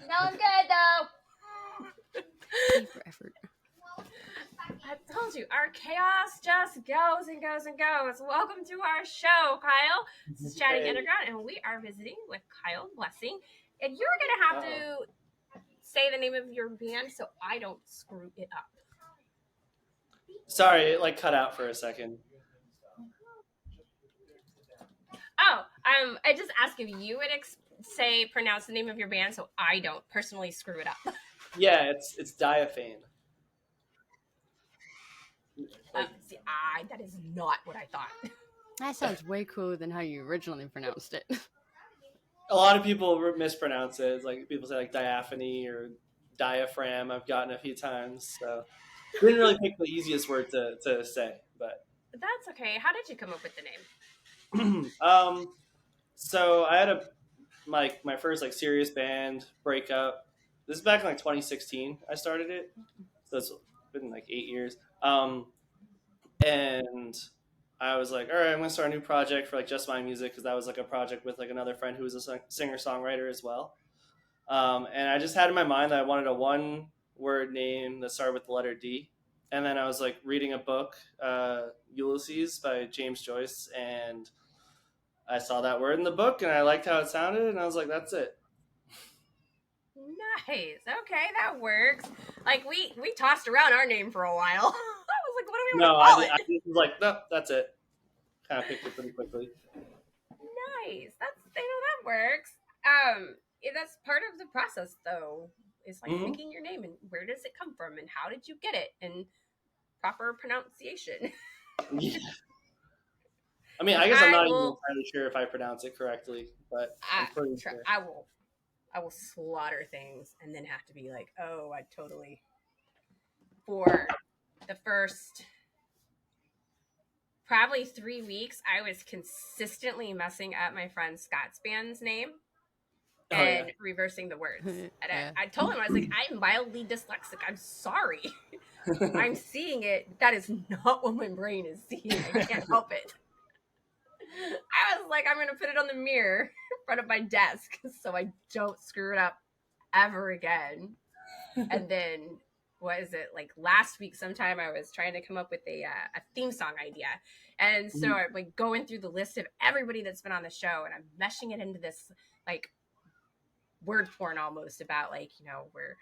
Smelling good though. Pay for effort. I told you, our chaos just goes and goes and goes. Welcome to our show, Kyle. This is Chatting Underground, and we are visiting with Kyle Blessing. And you're gonna have to say the name of your band so I don't screw it up. Sorry, it cut out for a second. Oh, I just asked if you would pronounce the name of your band so I don't personally screw it up. Yeah, it's Diaphane. That is not what I thought. That sounds way cooler than how you originally pronounced it. A lot of people mispronounce it. It's people say diaphany or diaphragm. I've gotten a few times, so didn't really pick the easiest word to say, but that's okay. How did you come up with the name? So I had my first serious band breakup. This is back in 2016. I started it, so it's been 8 years. And I was like, all right, I'm gonna start a new project for just my music, because that was a project with another friend who was a singer-songwriter as well. And I just had in my mind that I wanted a one-word name that started with the letter D. And then I was reading a book, Ulysses by James Joyce, and I saw that word in the book and I liked how it sounded, and I was like, that's it. Nice. Okay, that works. We tossed around our name for a while. I was like, what do we want to call it? I just was like, no, that's it. Kind of picked it pretty quickly. Nice. That works. That's part of the process though. It's picking your name and where does it come from and how did you get it and proper pronunciation. Yeah. I mean, I guess I'm not even entirely sure if I pronounce it correctly, but I'm pretty sure. I will slaughter things and then have to be I totally. For the first probably 3 weeks, I was consistently messing up my friend Scott's band's name and reversing the words. And I told him, I was like, I'm mildly dyslexic. I'm sorry. I'm seeing it. That is not what my brain is seeing. I can't help it. I was like, I'm going to put it on the mirror in front of my desk so I don't screw it up ever again. And then, what is it? Last week sometime I was trying to come up with a theme song idea. And so I'm going through the list of everybody that's been on the show and I'm meshing it into this word porn almost about we're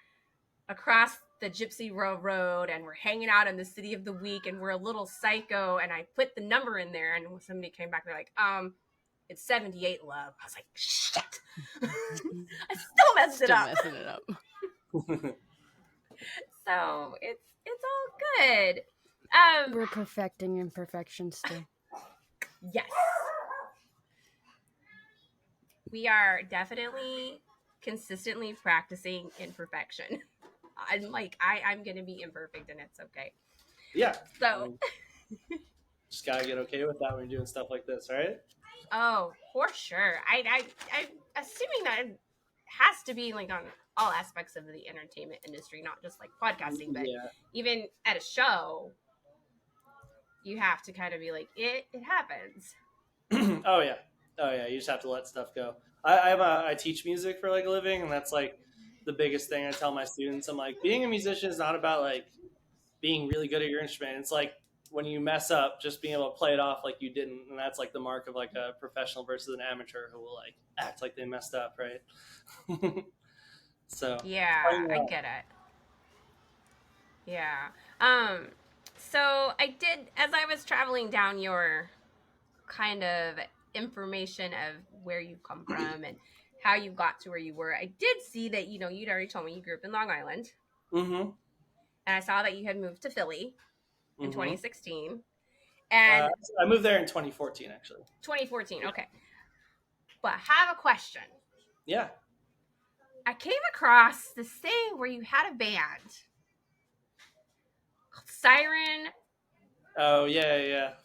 across the Gypsy Road and we're hanging out in the city of the week and we're a little psycho, and I put the number in there and somebody came back, they're like, it's 78, love. I was like, shit. I still messed it up. Messing it up. So it's all good. We're perfecting imperfection still. Yes. We are definitely consistently practicing imperfection. I'm gonna be imperfect and it's okay. Yeah. So just gotta get okay with that when you're doing stuff like this, right? Oh, for sure. I'm assuming that it has to be on all aspects of the entertainment industry, not just podcasting, but even at a show, you have to kind of be it happens. Oh yeah. You just have to let stuff go. I teach music for a living, and that's the biggest thing I tell my students. I'm being a musician is not about being really good at your instrument. It's when you mess up, just being able to play it off like you didn't, and that's the mark of a professional versus an amateur who will act like they messed up, right? So yeah, I get it. Yeah. So I did, as I was traveling down your kind of information of where you come from and how you got to where you were, I did see that, you'd already told me you grew up in Long Island. Mm-hmm. And I saw that you had moved to Philly in 2016. And I moved there in 2014, actually. 2014, okay. But I have a question. Yeah. I came across this thing where you had a band called Siren. Oh, yeah.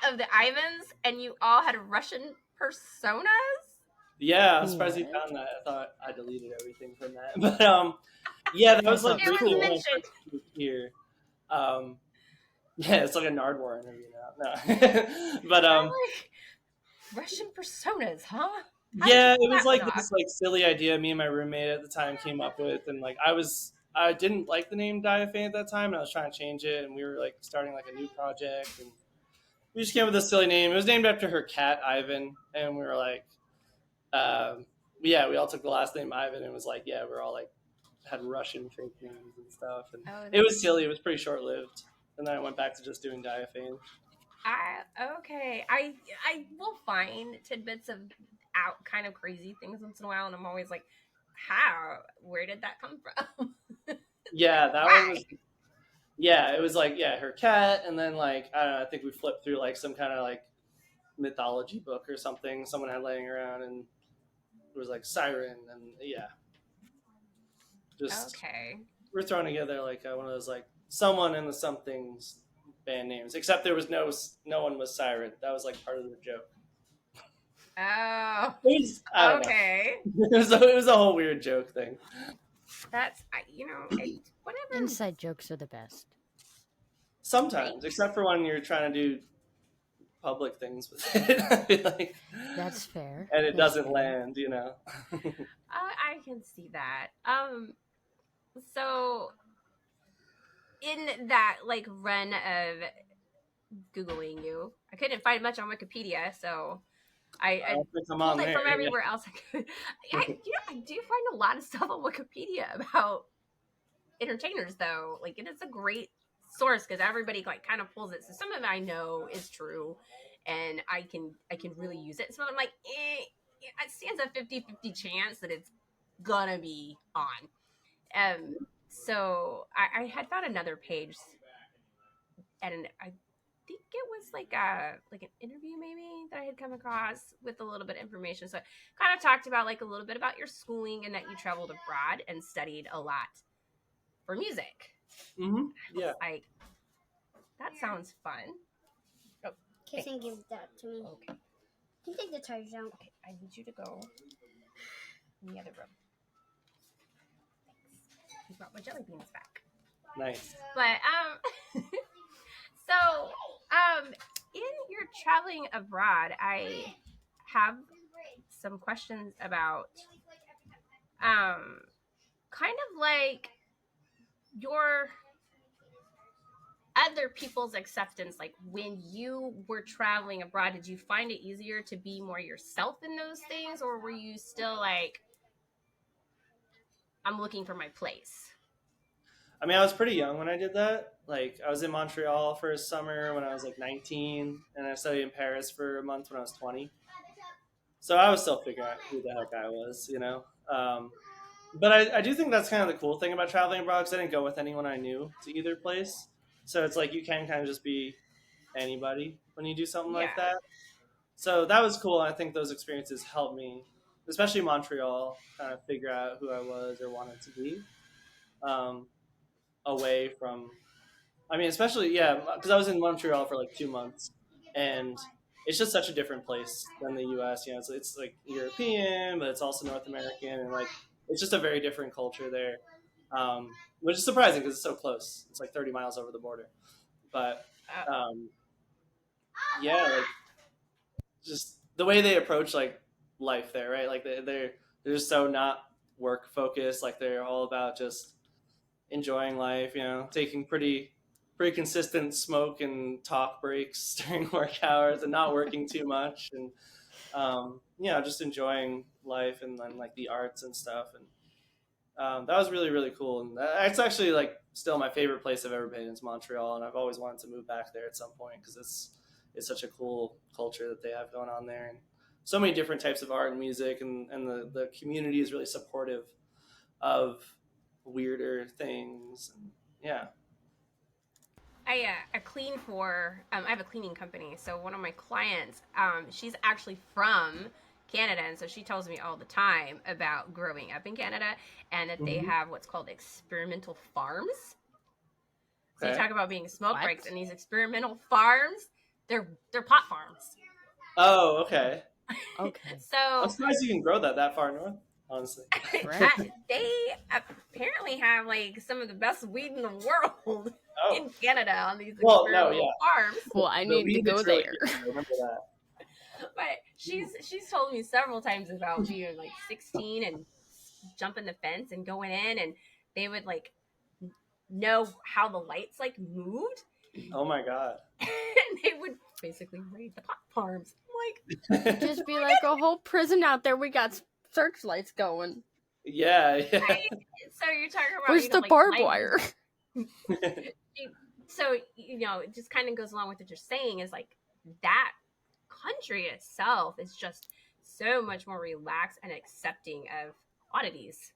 Of the Ivans, and you all had Russian personas? Yeah, I was surprised you found that. I thought I deleted everything from that. But, yeah, that was really cool when I first moved here. Yeah, it's a Nardwar interview now. No. But, Russian personas, huh? Yeah, it was like this like silly idea me and my roommate at the time came up with, and like I didn't like the name Diaphane at that time, and I was trying to change it, and we were like starting like a new project, and we just came up with this silly name. It was named after her cat Ivan, and we were like, yeah, we all took the last name Ivan, and it was like, yeah, we're all like had Russian fake names and stuff, and it was silly. It was pretty short lived, and then I went back to just doing Diaphane. Okay. I will find tidbits of out kind of crazy things once in a while, and I'm always like, how? Where did that come from? Yeah, that Why? one was. Yeah, it was like her cat, and then like I don't know. I think we flipped through like some kind of like mythology book or something someone had laying around, and it was like siren, and yeah, just Okay. we're throwing together like one of those like someone in the somethings band names. Except there was no one was siren. That was like part of the joke. Oh. I don't okay. know. It was a whole weird joke thing. That's whatever. Inside jokes are the best. Sometimes, except for when you're trying to do public things with it. Like, that's fair. And it That's doesn't fair. land, you know. I can see that. So in that like run of Googling you, I couldn't find much on Wikipedia, so I pulled it from everywhere else I could. I do find a lot of stuff on Wikipedia about entertainers, though. Like, it is a great source because everybody like kind of pulls it. So some of it I know is true, and I can really use it. So I'm like, it stands a 50-50 chance that it's gonna be on. So I had found another page, and I think it was like an interview maybe that I had come across with a little bit of information. So it kind of talked about like a little bit about your schooling and that you traveled abroad and studied a lot for music. Mm-hmm. Yeah. Like, that sounds fun. Oh, Kissing, give that to me. Okay. You can take the charge out. Okay, I need you to go in the other room. Thanks. I brought my jelly beans back. Nice. But so in your traveling abroad, I have some questions about kind of like your other people's acceptance. Like, when you were traveling abroad, did you find it easier to be more yourself in those things, or were you still like, I'm looking for my place? I mean, I was pretty young when I did that. Like, I was in Montreal for a summer when I was like 19, and I studied in Paris for a month when I was 20. So I was still figuring out who the heck I was, you know. But I do think that's kind of the cool thing about traveling abroad, because I didn't go with anyone I knew to either place. So it's like you can kind of just be anybody when you do something like that. So that was cool. I think those experiences helped me, especially Montreal, kind of figure out who I was or wanted to be. Away from, I mean, especially, yeah, because I was in Montreal for like 2 months, and it's just such a different place than the U.S. You know, it's like European, but it's also North American, and like it's just a very different culture there, which is surprising because it's so close. It's like 30 miles over the border, but yeah, like just the way they approach like life there, right? Like they're just so not work focused. Like they're all about just enjoying life, you know, taking pretty consistent smoke and talk breaks during work hours and not working too much, and you know, just enjoying life and then like the arts and stuff. And that was really, really cool. And it's actually like still my favorite place I've ever been is Montreal, and I've always wanted to move back there at some point because it's such a cool culture that they have going on there, and so many different types of art and music, and the community is really supportive of weirder things. And yeah, I clean for I have a cleaning company, so one of my clients, she's actually from Canada, and so she tells me all the time about growing up in Canada, and that they have what's called experimental farms. So you talk about being smoke breaks, and these experimental farms, they're pot farms. Oh, okay. Okay. So I'm surprised you can grow that far north, honestly. Right. They apparently have like some of the best weed in the world in Canada on these experimental farms. Well, I need to go there. I remember that. But she's told me several times about being like 16 and jumping the fence and going in, and they would like know how the lights like moved. Oh my god. And they would basically raid the pot farms. I'm like, just be like a whole prison out there. We got searchlights going. Yeah. right? So you're talking about Where's the like, barbed wire? So it just kind of goes along with what you're saying, is like that country itself is just so much more relaxed and accepting of oddities.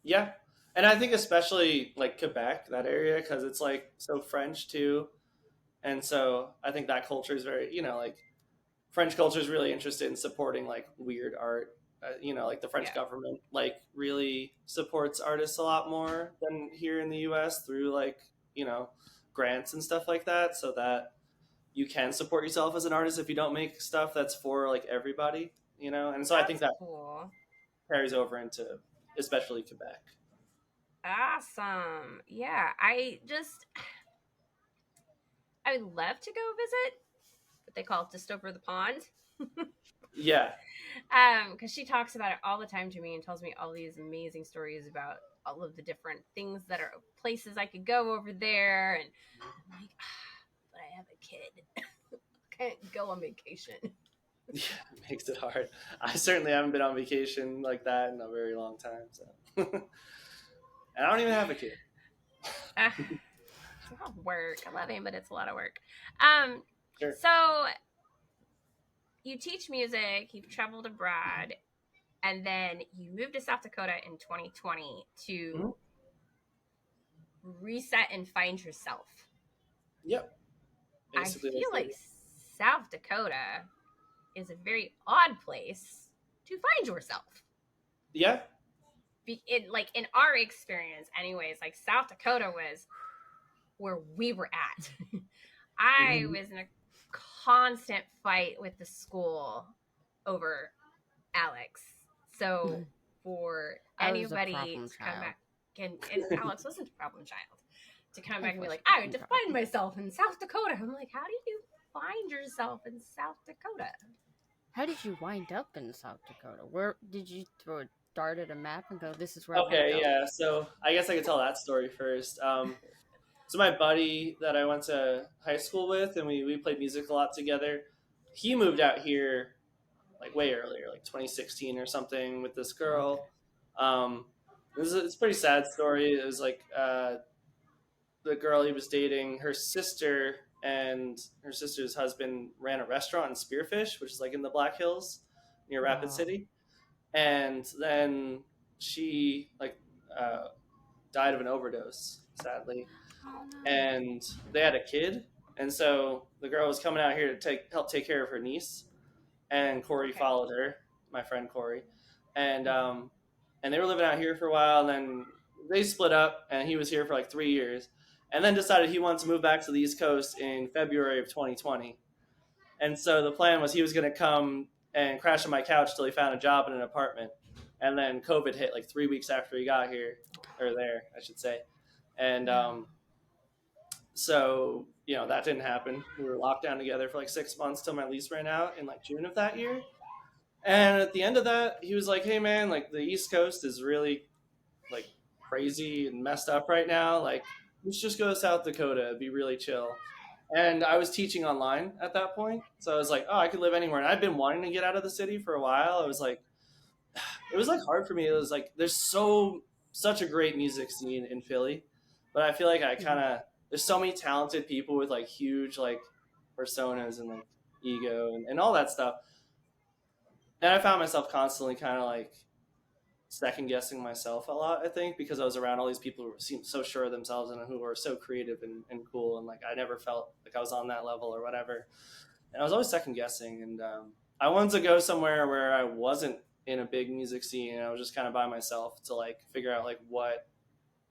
Yeah. And I think especially like Quebec, that area, because it's like so French too. And so I think that culture is very, like French culture is really interested in supporting like weird art. Like the French government like really supports artists a lot more than here in the U.S. through like grants and stuff like that, so that you can support yourself as an artist if you don't make stuff that's for like everybody. And so I think that cool. carries over into especially Quebec. Awesome. Yeah, I would love to go visit what they call just over the pond. Yeah. Because she talks about it all the time to me and tells me all these amazing stories about all of the different things that are places I could go over there, and I'm like, but I have a kid. Can't go on vacation. Yeah, it makes it hard. I certainly haven't been on vacation like that in a very long time. So, and I don't even have a kid. Work. I love him, but it's a lot of work. Sure. So you teach music. You've traveled abroad, and then you moved to South Dakota in 2020 to reset and find yourself. Yep. Basically, I feel like South Dakota is a very odd place to find yourself. Yeah. In our experience, anyways, like South Dakota was where we were at. I was in a constant fight with the school over Alex. So for anybody to come back, and Alex wasn't a problem child, to come back and be like, I would define myself in South Dakota. I'm like, how do you find yourself in South Dakota? How did you wind up in South Dakota? Where did you throw a dart at a map and go, this is where Okay, I want to go? yeah. So I guess I could tell that story first. So my buddy that I went to high school with, and we played music a lot together, he moved out here like way earlier, like 2016 or something, with this girl. It's a pretty sad story. It was like the girl he was dating, her sister and her sister's husband ran a restaurant in Spearfish, which is like in the Black Hills near Rapid City. And then she died of an overdose, sadly. And they had a kid. And so the girl was coming out here to help take care of her niece. And Corey followed her, my friend Corey. And they were living out here for a while. And then they split up, and he was here for like 3 years. And then decided he wanted to move back to the East Coast in February of 2020. And so the plan was he was going to come and crash on my couch till he found a job in an apartment. And then COVID hit like 3 weeks after he got here, or there, I should say. And so, that didn't happen. We were locked down together for like 6 months till my lease ran out in like June of that year. And at the end of that, he was like, hey man, like the East Coast is really like crazy and messed up right now. Like, let's just go to South Dakota. It'd be really chill. And I was teaching online at that point. So I was like, oh, I could live anywhere. And I've been wanting to get out of the city for a while. It was like hard for me. It was like, there's such a great music scene in Philly, but I feel like there's so many talented people with like huge like personas and like ego and all that stuff. And I found myself constantly kind of like second guessing myself a lot, I think, because I was around all these people who seemed so sure of themselves and who were so creative and cool. And like, I never felt like I was on that level or whatever. And I was always second guessing. And I wanted to go somewhere where I wasn't in a big music scene. And I was just kind of by myself to like figure out like what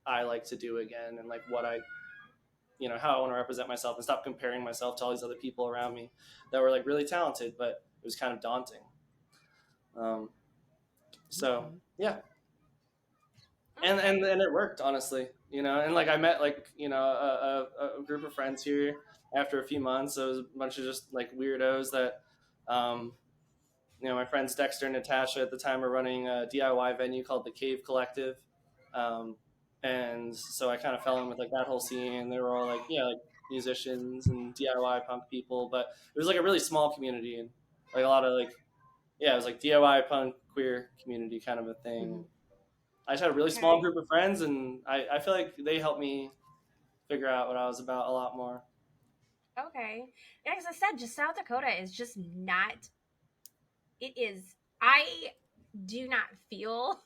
I like to do again. And like what how I want to represent myself and stop comparing myself to all these other people around me that were like really talented, but it was kind of daunting. Yeah. And it worked, honestly, and like I met like, a group of friends here after a few months. It was a bunch of just like weirdos that, my friends Dexter and Natasha at the time were running a DIY venue called the Cave Collective, um, and so I kind of fell in with like that whole scene. They were all like like musicians and DIY punk people, but it was like a really small community and like a lot of like it was like DIY punk queer community kind of a thing. I just had a really small Okay. group of friends, and I feel like they helped me figure out what I was about a lot more. Okay. Yeah, as I said, just South Dakota is just not. It is. I do not feel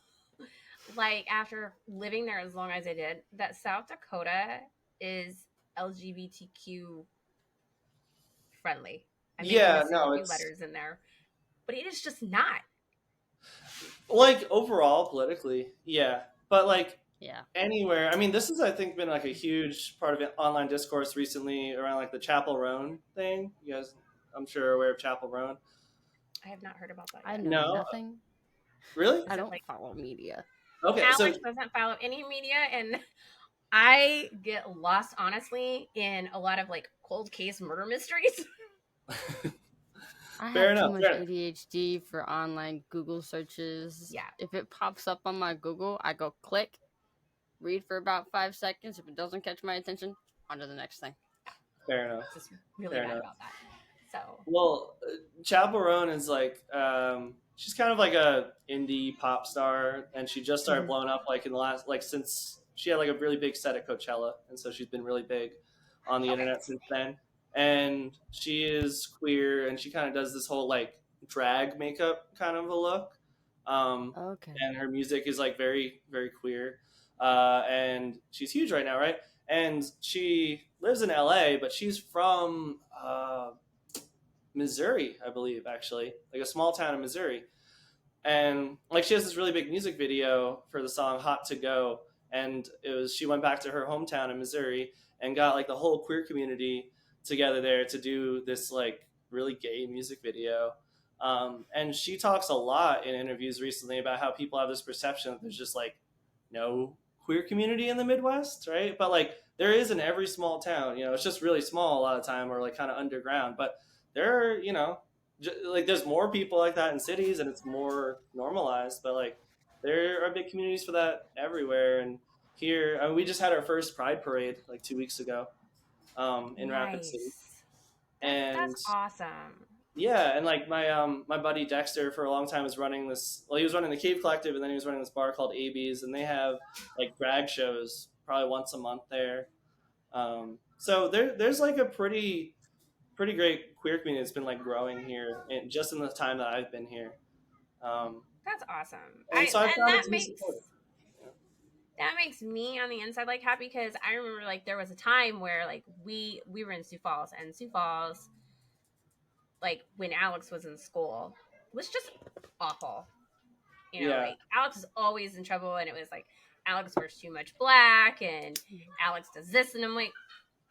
like after living there as long as I did that South Dakota is LGBTQ friendly. I may be Yeah, missing a no, few it's letters in there, but it is just not. like overall politically, yeah, but like Yeah. anywhere. I mean, this has I think been like a huge part of it, online discourse recently around like the Chapel Roan thing. You guys, I'm sure are aware of Chapel Roan. I have not heard about that I yet. know No, nothing. really? Is I it don't like follow media. Okay, so Alex doesn't follow any media, and I get lost honestly in a lot of like cold case murder mysteries. I fair have too enough. much Fair enough. ADHD for online Google searches. Yeah. If it pops up on my Google, I go click, read for about 5 seconds. If it doesn't catch my attention, on to the next thing. Fair enough. Just really Fair bad enough. about that. So Well, Chapel Roan is like she's kind of like a indie pop star, and she just started blowing up like in the last like since she had like a really big set at Coachella, and so she's been really big on the okay. internet since then. And she is queer, and she kind of does this whole like drag makeup kind of a look. Okay. And her music is like very very queer, and she's huge right now, right? And she lives in LA, but she's from Missouri, I believe, actually, like a small town in Missouri. And like she has this really big music video for the song "Hot to Go," and she went back to her hometown in Missouri and got like the whole queer community together there to do this like really gay music video. And she talks a lot in interviews recently about how people have this perception that there's just like no queer community in the Midwest, right? But like there is in every small town. It's just really small a lot of time or like kind of underground. But there are, like there's more people like that in cities and it's more normalized. But like there are big communities for that everywhere. And here, I mean, we just had our first Pride Parade like 2 weeks ago in Rapid City, Nice. and That's awesome. yeah, and like my buddy Dexter for a long time was running this. Well, he was running the Cave Collective, and then he was running this bar called AB's, and they have like drag shows probably once a month there. So there's like a pretty great queer community that's been like growing here, and just in the time that I've been here. Um, That's awesome. and so I And found it to be supportive. that makes me on the inside like happy because I remember like there was a time where like we were in Sioux Falls, and Sioux Falls, like when Alex was in school, was just awful. Yeah, Like Alex is always in trouble, and it was like Alex wears too much black, and Alex does this, and I'm like,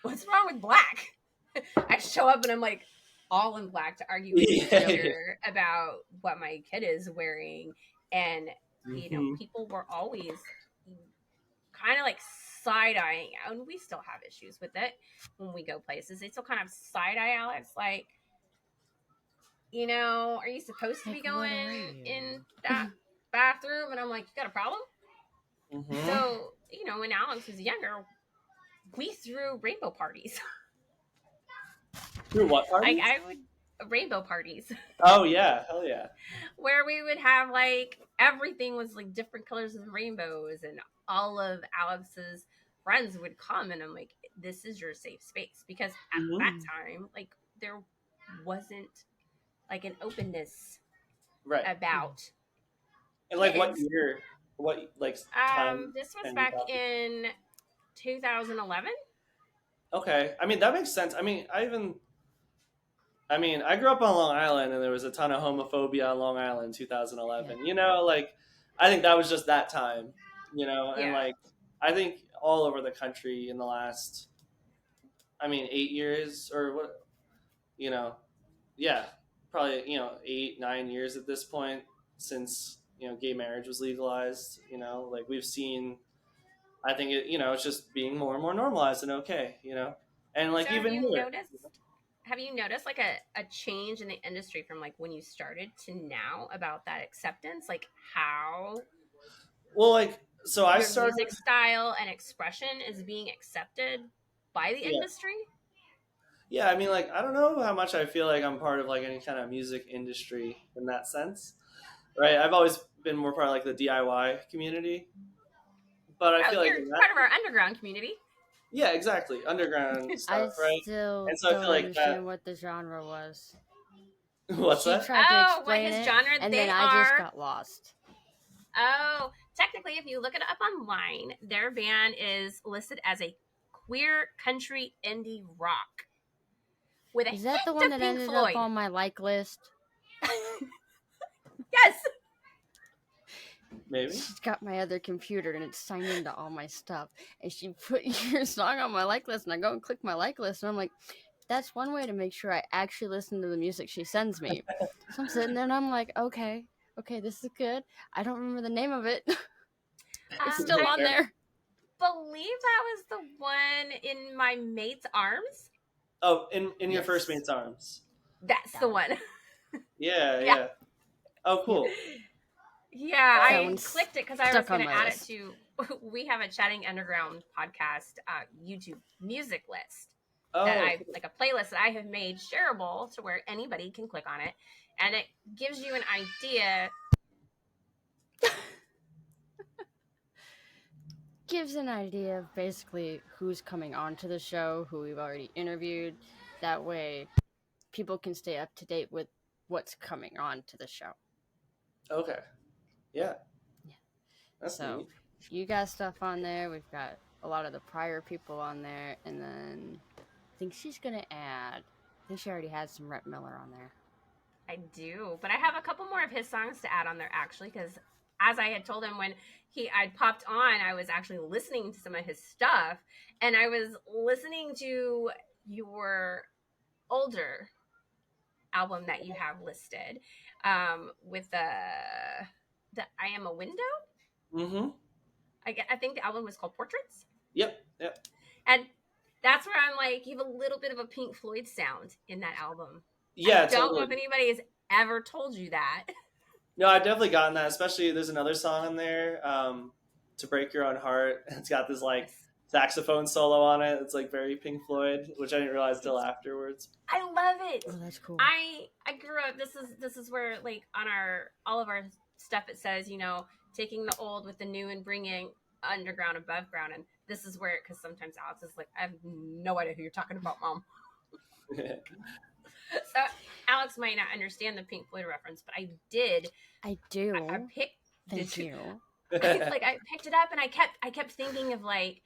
what's wrong with black? I show up and I'm like all in black to argue with the teacher about what my kid is wearing, and people were always kind of like side eyeing, and we still have issues with it when we go places. They still kind of side eye Alex, like, are you supposed to be going in that bathroom? And I'm like, you got a problem? So, when Alex was younger, we threw rainbow parties. Through what parties? Like, I would rainbow parties. Oh yeah, hell yeah. Where we would have like everything was like different colors of rainbows, and all of Alex's friends would come, and I'm like, this is your safe space, because at that time, like, there wasn't like an openness Right. about. And like what kids. year? What like time? This was back in 2011. Okay, I mean that makes sense. I mean, I grew up on Long Island, and there was a ton of homophobia on Long Island in 2011. Like I think that was just that time. And like I think all over the country in the last, 8 years or what, yeah, probably 8-9 years at this point since gay marriage was legalized. Like we've seen. I think it's just being more and more normalized and okay. And like So even have you here. noticed have you noticed like a change in the industry from like when you started to now about that acceptance? Like how Well, like, so I your started. music style and expression is being accepted by the Yeah. industry? Yeah, I mean, like, I don't know how much I feel like I'm part of like any kind of music industry in that sense, right? I've always been more part of like the DIY community, but I Oh, feel like you're in that, part of our underground community. yeah, exactly, underground I stuff, right? still And so I don't feel like understand that. what the genre was. What's She that? tried to Oh, what explain his it, genre and then they I just are. got lost. Oh, technically, if you look it up online, their band is listed as a queer country indie rock with a Is that the hint one of that Pink ended up Floyd. on my like list? Yes. Maybe. She's got my other computer and it's signed into all my stuff. And she put your song on my like list, and I go and click my like list, and I'm like, that's one way to make sure I actually listen to the music she sends me. So I'm sitting there and I'm like, okay, this is good. I don't remember the name of it. It's still I on there. believe that was the one in my mate's arms. Oh, in your first Yes. mate's arms. That's That the one. one. Yeah, Yeah. yeah. Oh, Yep. cool. Yeah, That I one's clicked it because I was stuck going on to my add list. it to. We have a Chatting Underground podcast YouTube music list that Oh, I like a playlist that I have made shareable to where anybody can click on it, and it gives you an idea. Gives an idea of basically who's coming onto the show, who we've already interviewed. That way, people can stay up to date with what's coming on to the show. okay. Yeah. Yeah. That's So, neat. you got stuff on there. We've got a lot of the prior people on there, and then I think she's gonna add. I think she already had some Rhett Miller on there. I do, but I have a couple more of his songs to add on there actually, because as I had told him when I popped on, I was actually listening to some of his stuff, and I was listening to your older album that you have listed with the I Am a Window. Mm-hmm. I think the album was called Portraits. Yep. Yep. And that's where I'm like, you have a little bit of a Pink Floyd sound in that album. Yeah, I don't know totally. if anybody has ever told you that. No, I've definitely gotten that. Especially, there's another song in there, "To Break Your Own Heart." It's got this like Yes. saxophone solo on it. It's like very Pink Floyd, which I didn't realize till afterwards. I love it. Oh, that's cool. I grew up. This is where like on our all of our stuff it says, you know, taking the old with the new and bringing underground above ground, and this is where, because sometimes Alex is like, I have no idea who you're talking about, Mom. So Alex might not understand the Pink Floyd reference, but I did. I do. I picked. Thank you. Like I picked it up and I kept thinking of like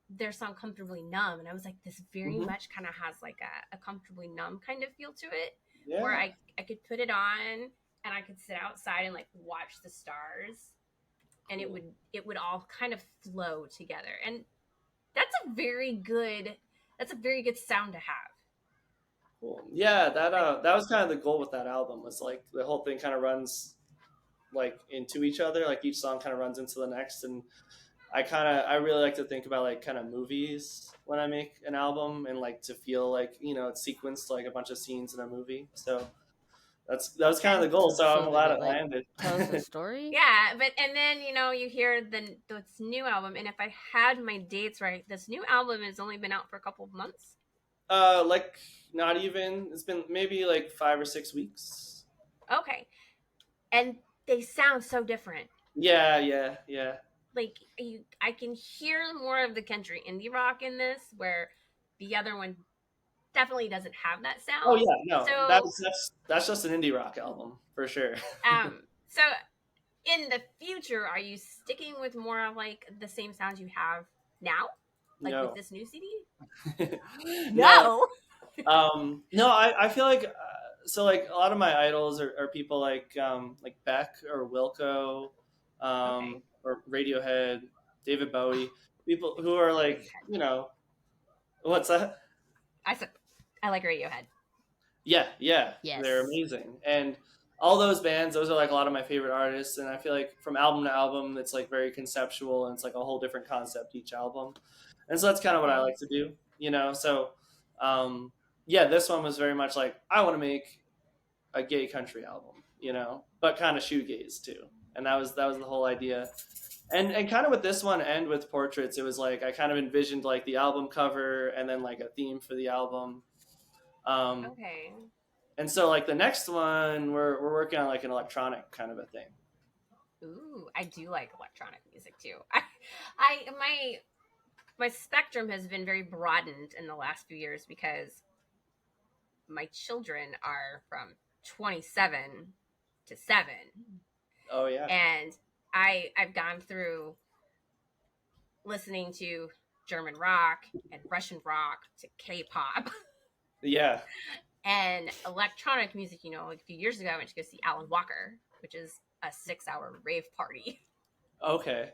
their song "Comfortably Numb," and I was like, this very Mhm. much kind of has like a comfortably numb kind of feel to it, Yeah. where I could put it on and I could sit outside and like watch the stars, and it would all kind of flow together, and that's a very good sound to have. Cool. Yeah, that was kind of the goal with that album. Was like the whole thing kind of runs like into each other. Like each song kind of runs into the next, and I really like to think about like kind of movies when I make an album, and like to feel like it's sequenced like a bunch of scenes in a movie. So that was kind of the goal. So I'm So glad that it it like landed. tells a story. Yeah, but and then you hear this new album, and if I had my dates right, this new album has only been out for a couple of months. Like not even. It's been maybe like 5 or 6 weeks. Okay, and they sound so different. Yeah. Like I can hear more of the country indie rock in this, where the other one definitely doesn't have that Oh sound. yeah, no, So, that's just an indie rock album for sure. so in the future, are you sticking with more of like the same sounds you have now, like with No, this new CD? no, No. no. I feel like so like a lot of my idols are people like Beck or Wilco, Okay. or Radiohead, David Bowie, people who are like what's that? I said I like Radiohead. Yeah, Yes. they're amazing. And all those bands, those are like a lot of my favorite artists. And I feel like from album to album, it's like very conceptual and it's like a whole different concept each album. And so that's kind of what I Okay. like to do. So, um, yeah, this one was very much like, I want to make a gay country album, but kind of shoegaze too. And that was the whole idea. And kind of with this one and with Portraits, it was like I kind of envisioned like the album cover and then like a theme for the album. Okay. And so like the next one, we're working on like an electronic kind of a thing. Ooh, I do like electronic music too. My spectrum has been very broadened in the last few years because my children are from 27 to 7. Oh yeah. And I've gone through listening to German rock and Russian rock to K-pop. Yeah. And electronic music, like a few years ago I went to go see Alan Walker, which is a 6-hour rave party. Okay.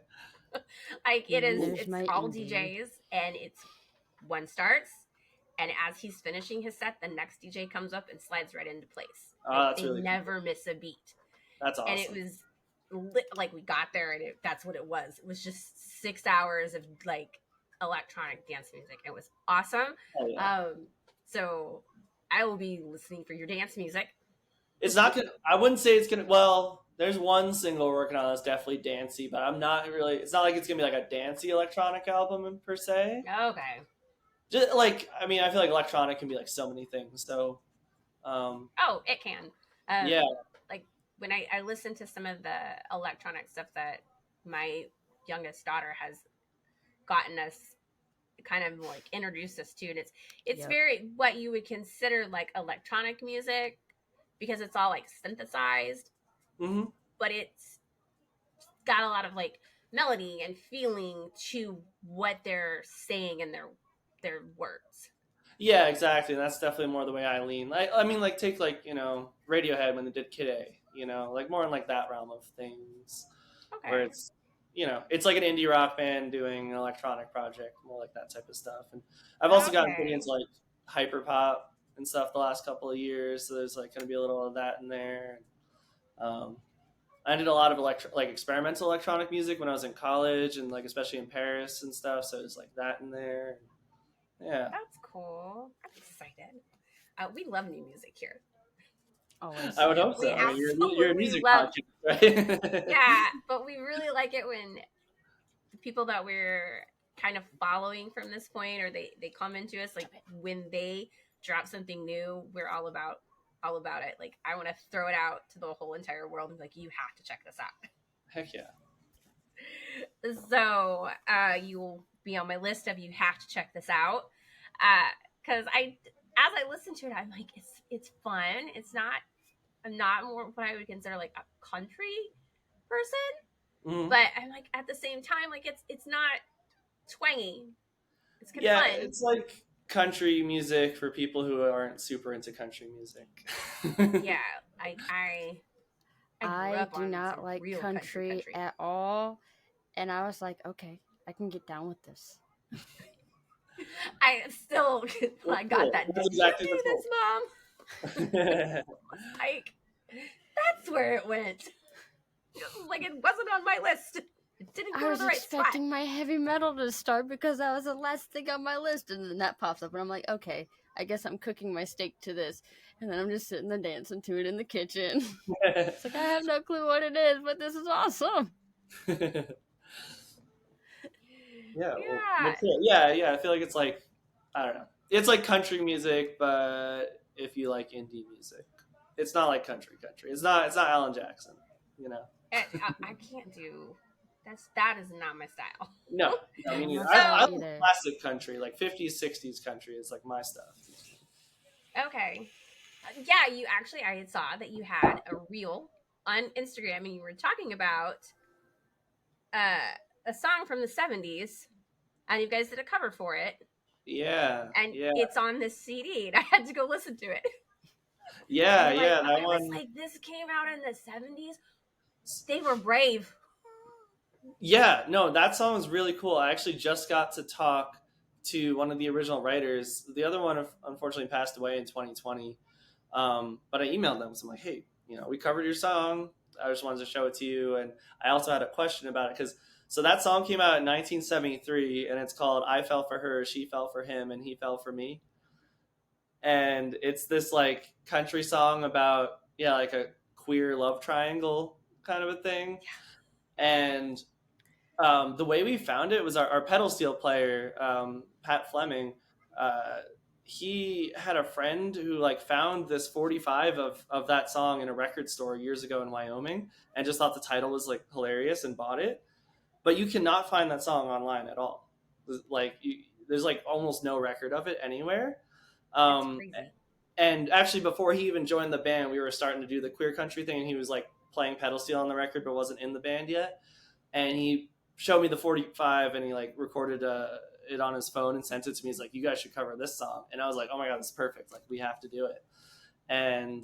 Like it's all DJs, and it's one starts, and as he's finishing his set, the next DJ comes up and slides right into place. That's they really never miss a beat. That's awesome. And it was like we got there, and that's what it was. It was just 6 hours of like electronic dance music. It was awesome. Oh, yeah. So I will be listening for your dance music. It's not gonna. I wouldn't say it's gonna. Well, there's one single we're working on that's definitely dancey, but I'm not really. It's not like it's gonna be like a dancey electronic album per se. Okay. Just like I feel like electronic can be like so many things. So. It can. Yeah. Like when I listen to some of the electronic stuff that my youngest daughter has gotten us, kind of like introduced us to, and it's very what you would consider like electronic music because it's all like synthesized, but it's got a lot of like melody and feeling to what they're saying in their words. Yeah, exactly. That's definitely more the way I lean. Like take like Radiohead when they did Kid A, like more in like that realm of things, where it's it's like an indie rock band doing an electronic project, more like that type of stuff. And I've also gotten pretty into like hyper pop and stuff the last couple of years, so there's like going to be a little of that in there. I did a lot of experimental electronic music when I was in college, and like especially in Paris and stuff, so there's like that in there. Yeah, that's cool. I'm excited. We love new music here. Always. I would hope so. You're a music podcast, right? Yeah, but we really like it when the people that we're kind of following from this point, or they come into us, like when they drop something new, we're all about it. Like I want to throw it out to the whole entire world and be like, you have to check this out. Heck yeah. So you will be on my list of you have to check this out, because as I listen to it, I'm like it's fun. I'm not more what I would consider like a country person, but I'm like at the same time like it's not twangy. It's kind of fun. It's like country music for people who aren't super into country music. Yeah, I do not like country at all, and I was like, okay, I can get down with this. I got that. Did exactly you do this, Mom? Like that's where it went. Like it wasn't on my list. It didn't go to the right spot. I was expecting my heavy metal to start because that was the last thing on my list, and then that pops up, and I'm like, okay, I guess I'm cooking my steak to this, and then I'm just sitting there dancing to it in the kitchen. It's like I have no clue what it is, but this is awesome. Yeah. I feel like it's like I don't know. It's like country music, but if you like indie music, it's not like country. It's not Alan Jackson, I can't do. That is not my style. No, I mean I love classic country, like 50s, 60s country. It's like my stuff. Okay, yeah. I saw that you had a reel on Instagram, and you were talking about a song from the 70s, and you guys did a cover for it. Yeah, and it's on this CD, and I had to go listen to it. Yeah, that one. Was like this came out in the 70s. They were brave. Yeah, no, that song was really cool. I actually just got to talk to one of the original writers. The other one unfortunately passed away in 2020. But I emailed them. So I'm like, hey, we covered your song. I just wanted to show it to you. And I also had a question about it so that song came out in 1973, and it's called I Fell for Her, She Fell for Him, and He Fell for Me. and it's this like country song about like a queer love triangle kind of a thing. And the way we found it was our pedal steel player, Pat Fleming. He had a friend who like found this 45 of that song in a record store years ago in Wyoming, and just thought the title was like hilarious and bought it. But you cannot find that song online at all. Like there's like almost no record of it anywhere. That's crazy. And actually, before he even joined the band, we were starting to do the queer country thing, and he was like playing pedal steel on the record, but wasn't in the band yet. And he showed me the 45, and he like recorded it on his phone and sent it to me. He's like, "You guys should cover this song." And I was like, "Oh my god, this is perfect! Like, we have to do it." And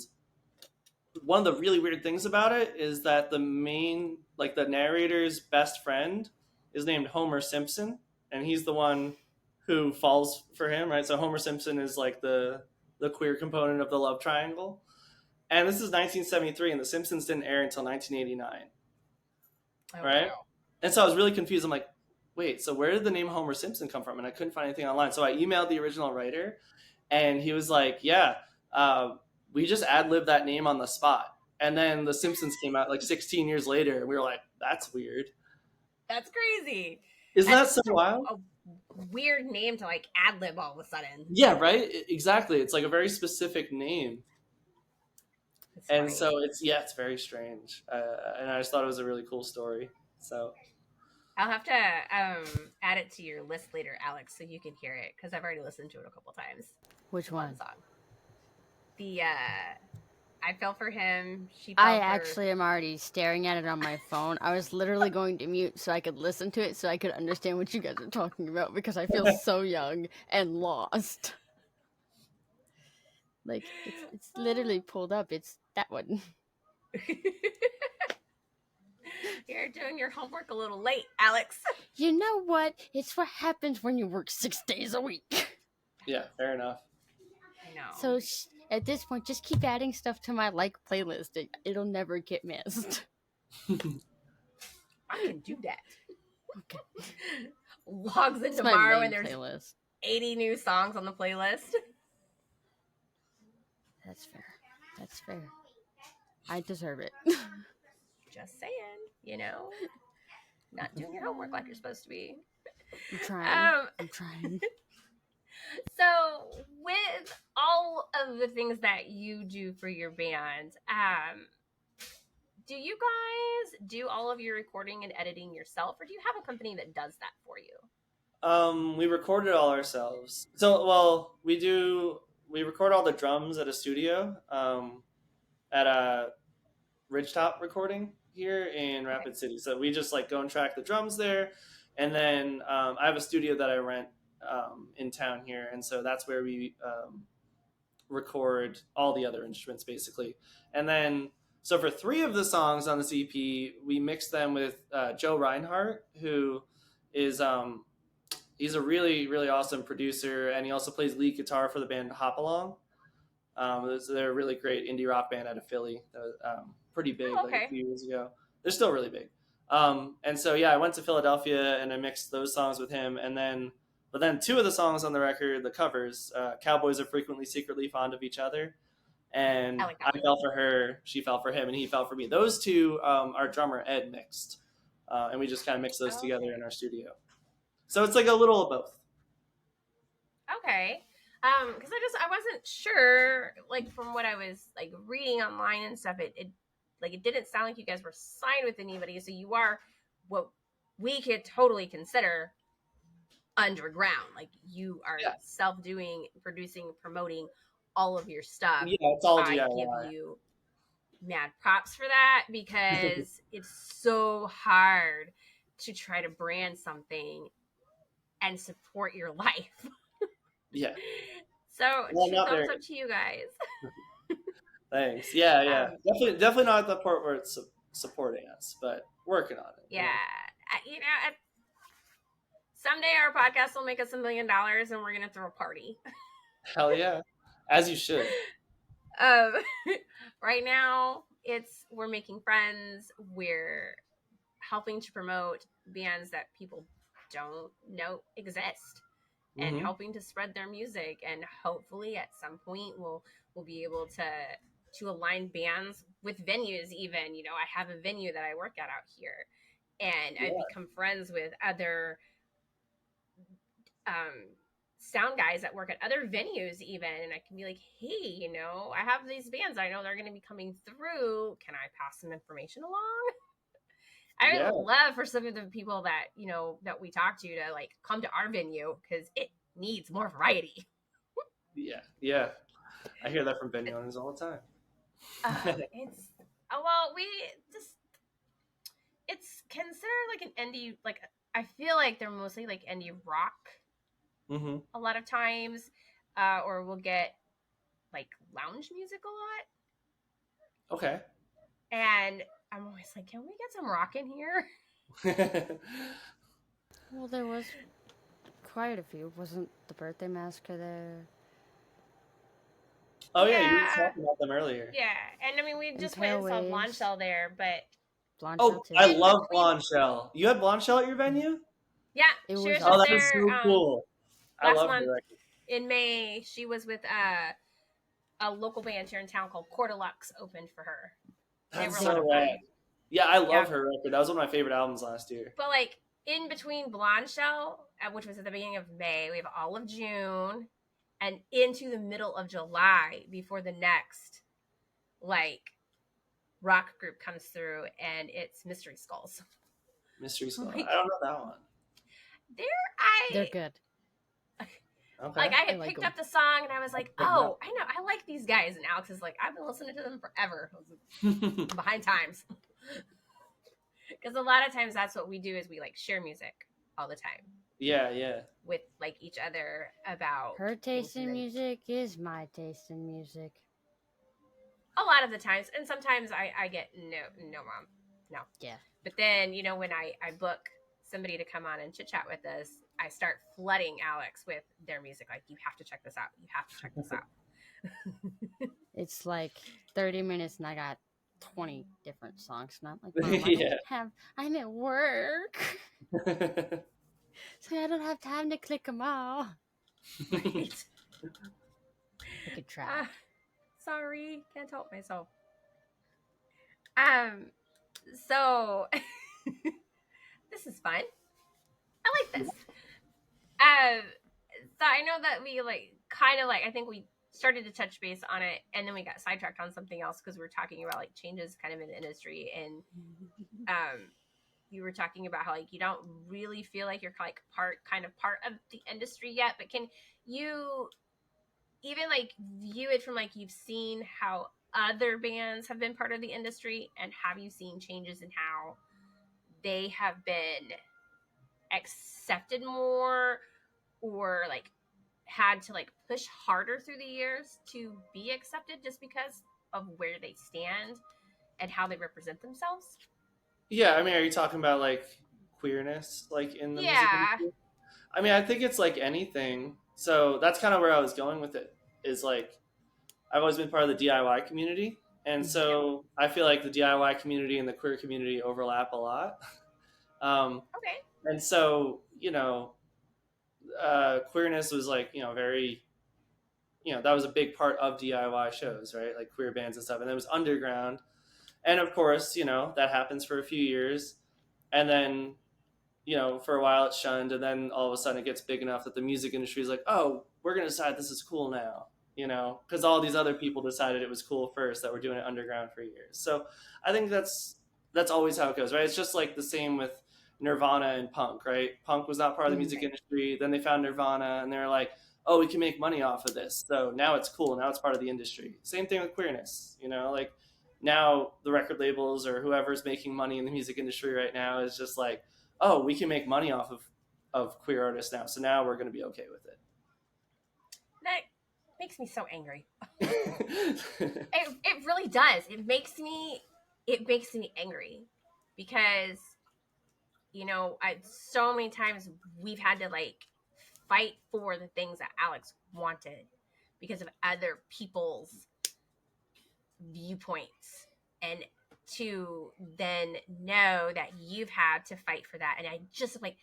one of the really weird things about it is that the narrator's best friend is named Homer Simpson, and he's the one who falls for him, right? So Homer Simpson is like the queer component of the love triangle. And this is 1973, and The Simpsons didn't air until 1989, right? Wow. And so I was really confused. I'm like, wait, so where did the name Homer Simpson come from? And I couldn't find anything online. So I emailed the original writer, and he was like, yeah, we just ad-libbed that name on the spot. And then The Simpsons came out like 16 years later, and we were like, that's weird. That's crazy. Isn't that so wild? A weird name to like ad-lib all of a sudden. Yeah, right? Exactly. It's like a very specific name. And funny. So it's very strange. And I just thought it was a really cool story. So I'll have to add it to your list later, Alex, so you can hear it, because I've already listened to it a couple times. Which one? Song. The I Fell for Him. Actually am already staring at it on my phone. I was literally going to mute so I could listen to it, so I could understand what you guys are talking about, because I feel so young and lost. Like, it's literally pulled up. It's that one. You're doing your homework a little late, Alex. You know what? It's what happens when you work 6 days a week. Yeah, fair enough. I know. So at this point, just keep adding stuff to my playlist. It'll never get missed. I can do that. Okay. Logs in tomorrow and there's playlist. 80 new songs on the playlist. That's fair. I deserve it. Just saying, not doing your homework like you're supposed to be. I'm trying. So, with all of the things that you do for your band, do you guys do all of your recording and editing yourself, or do you have a company that does that for you? We record it all ourselves. So, we record all the drums at a studio, at a Ridgetop recording here in Rapid City. So we just like go and track the drums there. And then I have a studio that I rent in town here. And so that's where we record all the other instruments basically. And then, so for 3 of the songs on this EP, we mixed them with Joe Reinhardt, who is, he's a really, really awesome producer. And he also plays lead guitar for the band Hop Along. They're a really great indie rock band out of Philly. Pretty big, like a few years ago. They're still really big. And so, I went to Philadelphia and I mixed those songs with him. But then 2 of the songs on the record, the covers, Cowboys Are Frequently Secretly Fond of Each Other. And I fell for her, she fell for him, and he fell for me. Those 2, our drummer Ed mixed. And we just kind of mixed those together in our studio. So it's like a little of both. Okay. Because I wasn't sure, like, from what I was like reading online and stuff, it didn't sound like you guys were signed with anybody, so you are what we could totally consider underground. Like, you are self-doing, producing, promoting all of your stuff. Yeah, it's all DIY. I give you mad props for that, because it's so hard to try to brand something and support your life. Yeah. So thumbs up to you guys. Thanks. Yeah. Definitely not at the part where it's supporting us, but working on it. Yeah. Someday our podcast will make us $1 million and we're going to throw a party. Hell yeah. As you should. Right now we're making friends. We're helping to promote bands that people don't know exist. and Mm-hmm. helping to spread their music. And hopefully at some point we'll be able to align bands with venues. Even, you know, I have a venue that I work at out here, and I've Yeah. become friends with other sound guys that work at other venues even, and I can be like, hey, you know, I have these bands, I know they're going to be coming through, can I pass some information along? I Yeah. would love for some of the people that, you know, that we talk to like come to our venue, because it needs more variety. Yeah. Yeah. I hear that from venue owners all the time. It's well, we just, it's considered like an indie, like I feel like they're mostly like indie rock Mm-hmm. a lot of times, or we'll get like lounge music a lot. Okay. And I'm always like, can we get some rock in here? Well, there was quite a few. Wasn't the birthday massacre there? Oh yeah, you were Yeah, talking about them earlier. yeah. And I mean, we And just went Pale and saw Blonde Waves. Shell there, but Blonde Shell Oh, too. I in love between, Blonde Shell. You had Blonde Shell at your venue? yeah, It she was was Oh, just that awesome. is there so cool. I last love her month record. in May. She was with a local band here in town called Cordelux opened for her. They That's were a They lot so of were fun. rad. great. Yeah, I Yeah, love her record. That was one of my favorite albums last year. but like in between Blonde Shell, which was at the beginning of May, we have all of June and into the middle of July before the next like rock group comes through, and it's Mystery Skulls. Mystery Skull. Like I don't know that one. They're I good. Okay. I I had like picked them. up the song and I was like, Pick it oh, up. I know, I like these guys. And Alex is like, I've been listening to them forever. I was like, I'm behind times. Because a lot of times that's what we do, is we like share music all the time Yeah, yeah. with like each other about Her things. taste And in then music is my taste in music. a lot of the times, and sometimes I get no mom, no. Yeah. But then, you know, when I book somebody to come on and chit chat with us, I start flooding Alex with their music. Like, you have to check this out. You have to check this out. It's like 30 minutes and I got 20 different songs. And I'm like, Mom, Yeah. I'm at work. So I don't have time to click them all. Right. I could try. Sorry, can't help myself. So this is fun. I like this. So I know that we like kind of like, I think we started to touch base on it, and then we got sidetracked on something else because we were talking about like changes kind of in the industry, and you were talking about how like you don't really feel like you're like part of the industry yet, but can you even like view it from like, you've seen how other bands have been part of the industry, and have you seen changes in how they have been accepted more, or like had to like push harder through the years to be accepted just because of where they stand and how they represent themselves? Yeah, I mean, are you talking about like queerness, like in the music Yeah. industry? I mean, I think it's like anything. So that's kind of where I was going with it. Is like I've always been part of the DIY community, and Yep. so I feel like the DIY community and the queer community overlap a lot. Okay. And so queerness was like very that was a big part of DIY shows, right? Like queer bands and stuff, and it was underground. And of course, that happens for a few years, and then for a while it's shunned, and then all of a sudden it gets big enough that the music industry is like, oh, we're going to decide this is cool now, because all these other people decided it was cool first that were doing it underground for years. So I think that's always how it goes, right? It's just like the same with Nirvana and punk, right? Punk was not part of the music Right. industry. Then they found Nirvana, and they're like, oh, we can make money off of this. So now it's cool. Now it's part of the industry. Same thing with queerness, like now the record labels or whoever's making money in the music industry right now is just like, oh, we can make money off of queer artists now, so now we're going to be okay with That makes me so angry. it. It really does. It makes me angry, because so many times we've had to like fight for the things that Alex wanted because of other people's viewpoints, and to then know that you've had to fight for that, and I just like,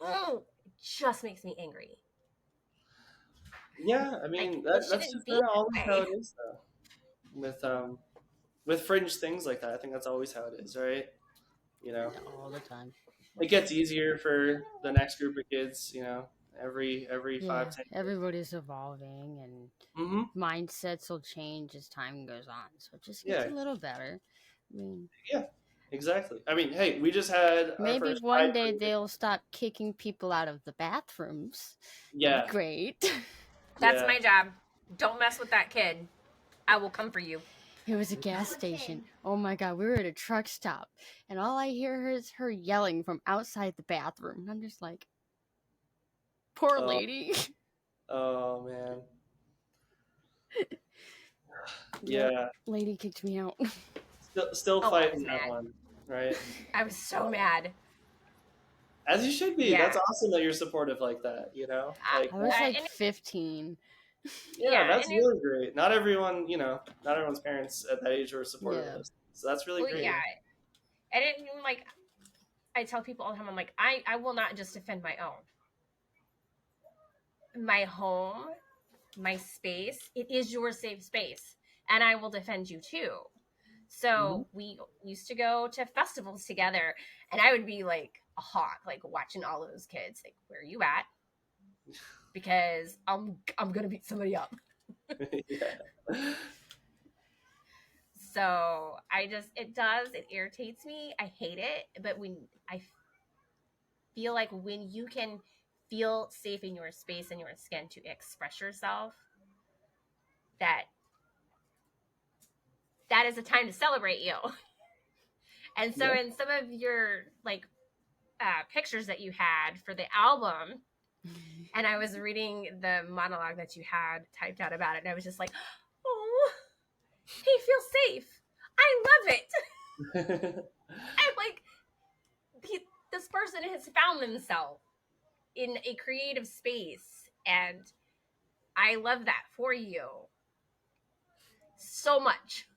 oh, just makes me angry. Yeah, I mean that's just kind of always how it is though. With fringe things like that, I think that's always how it is, right? You know, all the time. it gets easier for the next group of kids. You know, every Yeah, 5-10 years. everybody's evolving, and mindsets will change as time goes on. So it just gets a little better. I mean, yeah, exactly. I mean, hey, we just had our maybe first one day period. they'll stop kicking people out of the bathrooms. Yeah, That'd be great. That's my job. Don't mess with that kid. I will come for you. It was a gas station. Oh my god, we were at a truck stop, and all I hear is her yelling from outside the bathroom. And I'm just like, poor lady. Oh man. Yeah. Lady kicked me out. Still fighting that one, right? I was so mad. As you should be. Yeah. That's awesome that you're supportive like that, you know? Like, I was like 15. yeah, that's really great. Not everyone, not everyone's parents at that age were supportive of this. So that's really great. Yeah. And it, like, I tell people all the time, I'm like, I will not just defend my own. My home, my space, it is your safe space. And I will defend you too. So we used to go to festivals together, and I would be like a hawk, like watching all of those kids. Like, where are you at? Because I'm gonna beat somebody up. Yeah. So it irritates me. I hate it. But I feel like when you can feel safe in your space and your skin to express yourself, that is a time to celebrate you. And so in some of your like pictures that you had for the album, and I was reading the monologue that you had typed out about it, and I was just like, oh, he feels safe. I love it. I'm like, this person has found themselves in a creative space, and I love that for you so much.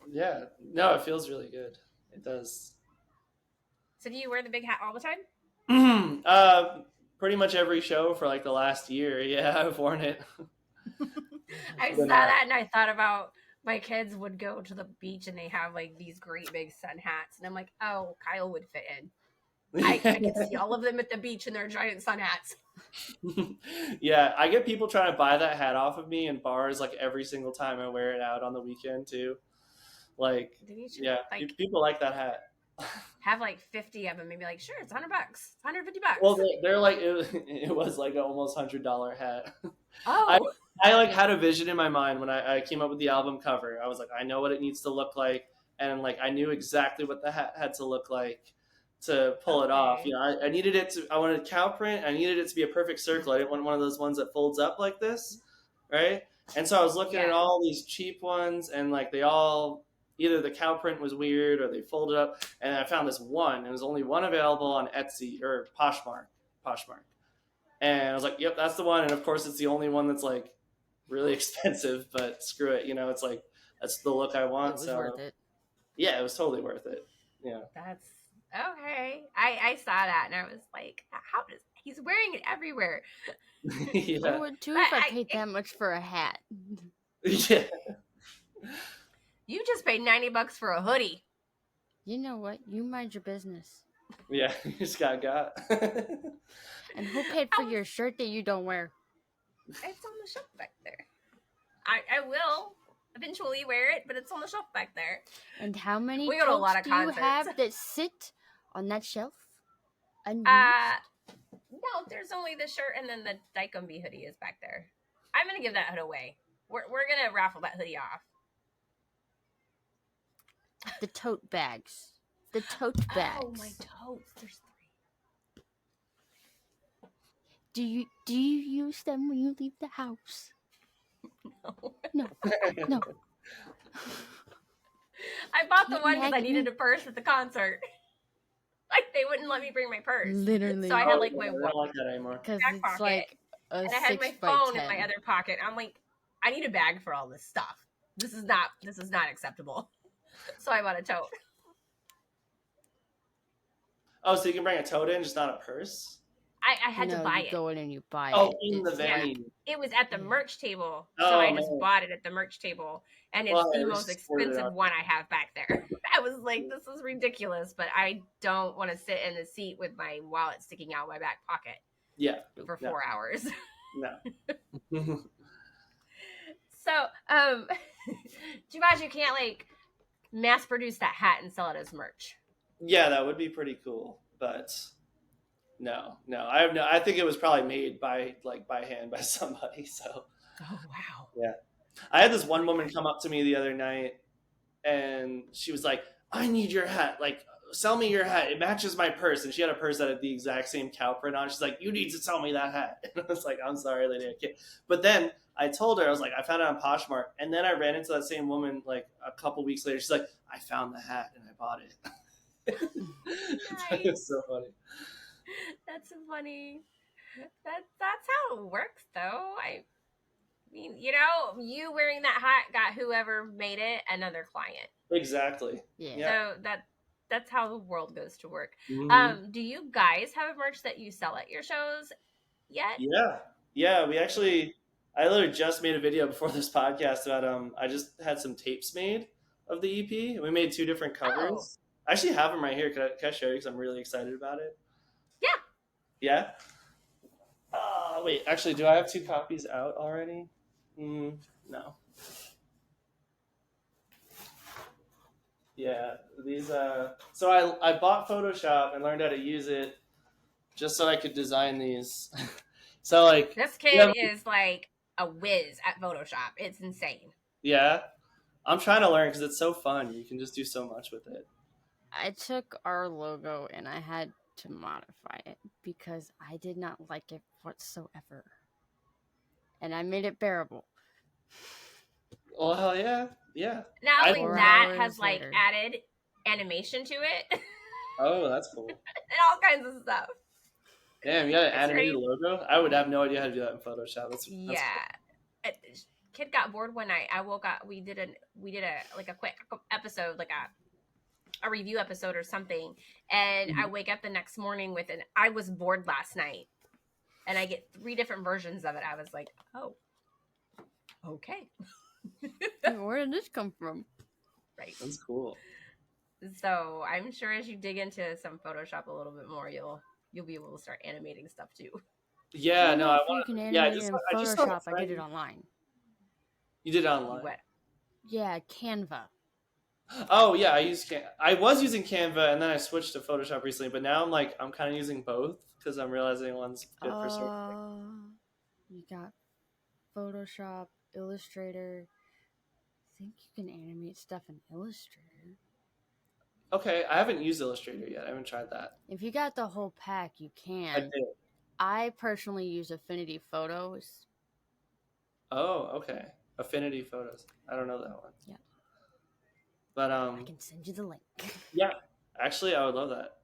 Yeah. No, it feels really good. It does. So do you wear the big hat all the time? Pretty much every show for like the last year. Yeah, I've worn it. I saw that and I thought about my kids would go to the beach and they have like these great big sun hats, and I'm like, oh, Kyle would fit in. I can see all of them at the beach in their giant sun hats. Yeah, I get people trying to buy that hat off of me in bars like every single time I wear it out on the weekend too. Like, yeah, like, people like that hat. Have like 50 of them, maybe like, sure, it's $100, it's $150. Well, they're like it was like an almost $100 hat. Oh, I like had a vision in my mind when I came up with the album cover. I was like, I know what it needs to look like, and like I knew exactly what the hat had to look like to pull it off. I needed it to. I wanted a cow print. I needed it to be a perfect circle. I didn't want one of those ones that folds up like this, right? And so I was looking at all these cheap ones, and like they all either the cow print was weird or they folded up. And I found this one. There was only one available on Etsy or Poshmark. And I was like, yep, that's the one. And of course, it's the only one that's like really expensive. But screw it, it's like that's the look I want. It was worth it. Yeah, it was totally worth it. Yeah. That's okay. I saw that and I was like, how does he's wearing it everywhere? Yeah. I would too if I paid that much for a hat. Yeah. You just paid $90 for a hoodie. You know what? You mind your business. Yeah, you just got. And who paid for your shirt that you don't wear? It's on the shelf back there. I will eventually wear it, but it's on the shelf back there. And how many we go to a lot of do concerts. You have that sit on that shelf? No, there's only the shirt and then the Daikombi hoodie is back there. I'm gonna give that hood away. We're gonna raffle that hoodie off. The tote bags. The tote bags. Oh, my totes. There's 3. Do you use them when you leave the house? No. I bought the one because I needed a purse at the concert. Like, they wouldn't let me bring my purse. Literally. So I had like my I don't like that anymore. Because back it's pocket, like a and I had my phone in my other pocket. I'm like, I need a bag for all this stuff. This is not acceptable. So I bought a tote. Oh, so you can bring a tote in, just not a purse? I had to buy you it. go in and you buy Oh, it. in the venue. Yeah, it was at the merch table, so Oh, I just man. bought it at the merch table, and it's Well, the I most just ordered it expensive on- one I have back there. I was like, this is ridiculous, but I don't want to sit in the seat with my wallet sticking out my back pocket Yeah. for No. 4 hours. No. So, too bad you can't like mass produce that hat and sell it as merch. Yeah, that would be pretty cool, but no. I think it was probably made by hand by somebody. So Oh wow. yeah, I had this one woman come up to me the other night, and she was like, "I need your hat. Like, sell me your hat. It matches my purse." And she had a purse that had the exact same cow print on. She's like, "You need to sell me that hat." And I was like, "I'm sorry, lady, I can't." But then I told her, I was like, "I found it on Poshmark," and then I ran into that same woman like a couple weeks later. She's like, "I found the hat and I bought it." Nice. It's so funny. That's funny. That's how it works, though. I mean, you wearing that hat got whoever made it another client. Exactly. Yeah. So that's how the world goes to work. Mhm. Do you guys have merch that you sell at your shows yet? Yeah. I literally just made a video before this podcast about I just had some tapes made of the EP, and we made 2 different covers. Oh. I actually have them right here. Can I show you? Because I'm really excited about it. Yeah. Yeah. Wait. Actually, do I have 2 copies out already? No. Yeah. These. So I bought Photoshop and learned how to use it just so I could design these. So like This kid is like a whiz at Photoshop. It's insane. Yeah. I'm trying to learn because it's so fun. You can just do so much with it. I took our logo and I had to modify it because I did not like it whatsoever. And I made it bearable. Oh, hell yeah. Yeah. Not only 4 that hours has like later. added animation to it Oh, that's cool. and all kinds of stuff. Damn, you got an It's animated great. logo? I would have no idea how to do that in Photoshop. That's Yeah. cool. Kid got bored one night. I woke up. We did a like a quick episode, like a review episode or something. And I wake up the next morning with I was bored last night, and I get 3 different versions of it. I was like, oh, okay. Where did this come from? Right. That's cool. So I'm sure as you dig into some Photoshop a little bit more, you'll be able to start animating stuff too. Yeah, no, I You want can to. animate Yeah, it in I just saw Photoshop. the I did it friend- online. You did it online. What? Yeah, Canva. Oh yeah, I was using Canva and then I switched to Photoshop recently, but now I'm kind of using both because I'm realizing one's good for certain. You got Photoshop, Illustrator. I think you can animate stuff in Illustrator. Okay, I haven't used Illustrator yet. I haven't tried that. If you got the whole pack, you can. I did. I personally use Affinity Photos. Oh, okay. Affinity Photos. I don't know that one. Yeah. But I can send you the link. yeah, actually, I would love that.